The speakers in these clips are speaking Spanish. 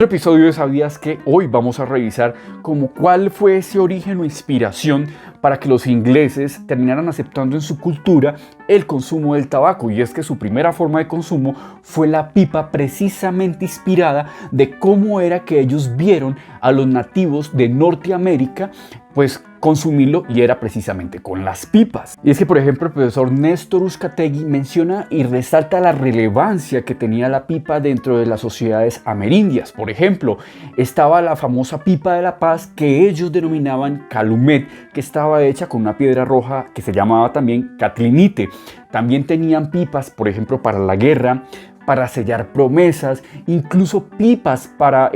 En el episodio de ¿Sabías qué? Hoy vamos a revisar cuál fue ese origen o inspiración para que los ingleses terminaran aceptando en su cultura el consumo del tabaco. Y es que su primera forma de consumo fue la pipa, precisamente inspirada de cómo era que ellos vieron a los nativos de Norteamérica pues consumirlo, y era precisamente con las pipas. Y es que, por ejemplo, el profesor Néstor Uzcategui menciona y resalta la relevancia que tenía la pipa dentro de las sociedades amerindias. Por ejemplo, estaba la famosa pipa de la paz, que ellos denominaban calumet, que estaba hecha con una piedra roja que se llamaba también catlinite. También tenían pipas, por ejemplo, para la guerra, para sellar promesas, incluso pipas para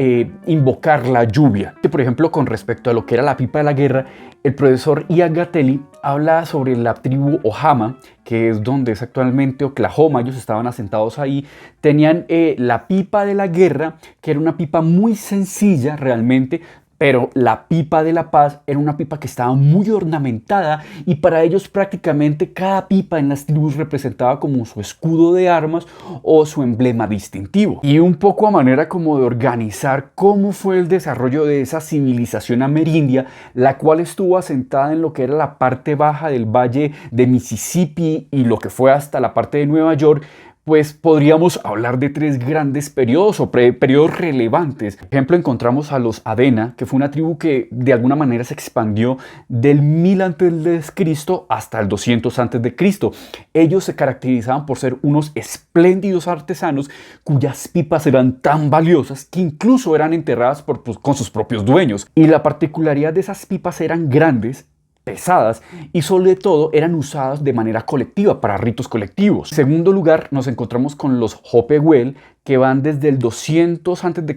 invocar la lluvia. Por ejemplo, con respecto a lo que era la pipa de la guerra, el profesor Ian Gattelli habla sobre la tribu Ojama, que es donde es actualmente Oklahoma. Ellos estaban asentados ahí. Tenían la pipa de la guerra, que era una pipa muy sencilla realmente, pero la pipa de la paz era una pipa que estaba muy ornamentada, y para ellos prácticamente cada pipa en las tribus representaba como su escudo de armas o su emblema distintivo. Y un poco a manera como de organizar cómo fue el desarrollo de esa civilización amerindia, la cual estuvo asentada en lo que era la parte baja del valle de Mississippi y lo que fue hasta la parte de Nueva York, pues podríamos hablar de tres grandes periodos o periodos relevantes. Por ejemplo, encontramos a los Adena, que fue una tribu que de alguna manera se expandió del 1000 a.C. hasta el 200 a.C. Ellos se caracterizaban por ser unos espléndidos artesanos cuyas pipas eran tan valiosas que incluso eran enterradas con sus propios dueños. Y la particularidad de esas pipas eran grandes, pesadas, y sobre todo eran usadas de manera colectiva, para ritos colectivos. En segundo lugar, nos encontramos con los Hopewell, que van desde el 200 a.C.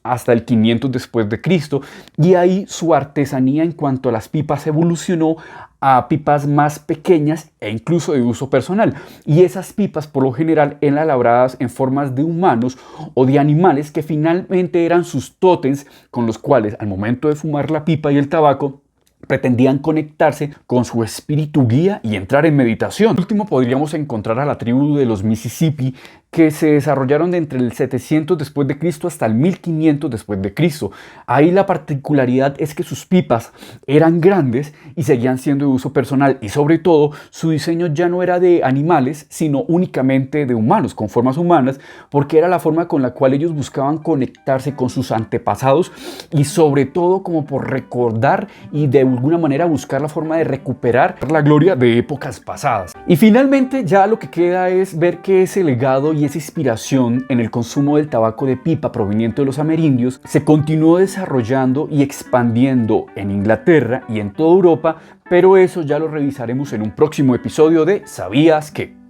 hasta el 500 después de Cristo, y ahí su artesanía en cuanto a las pipas evolucionó a pipas más pequeñas e incluso de uso personal. Y esas pipas por lo general eran elaboradas en formas de humanos o de animales, que finalmente eran sus tótems, con los cuales al momento de fumar la pipa y el tabaco pretendían conectarse con su espíritu guía y entrar en meditación. Por último, podríamos encontrar a la tribu de los Mississippi, que se desarrollaron de entre el 700 después de Cristo hasta el 1500 después de Cristo. Ahí la particularidad es que sus pipas eran grandes y seguían siendo de uso personal, y sobre todo su diseño ya no era de animales, sino únicamente de humanos, con formas humanas, porque era la forma con la cual ellos buscaban conectarse con sus antepasados, y sobre todo como por recordar y de alguna manera buscar la forma de recuperar la gloria de épocas pasadas. Y finalmente ya lo que queda es ver que ese legado y esa inspiración en el consumo del tabaco de pipa proveniente de los amerindios se continuó desarrollando y expandiendo en Inglaterra y en toda Europa, pero eso ya lo revisaremos en un próximo episodio de ¿Sabías qué?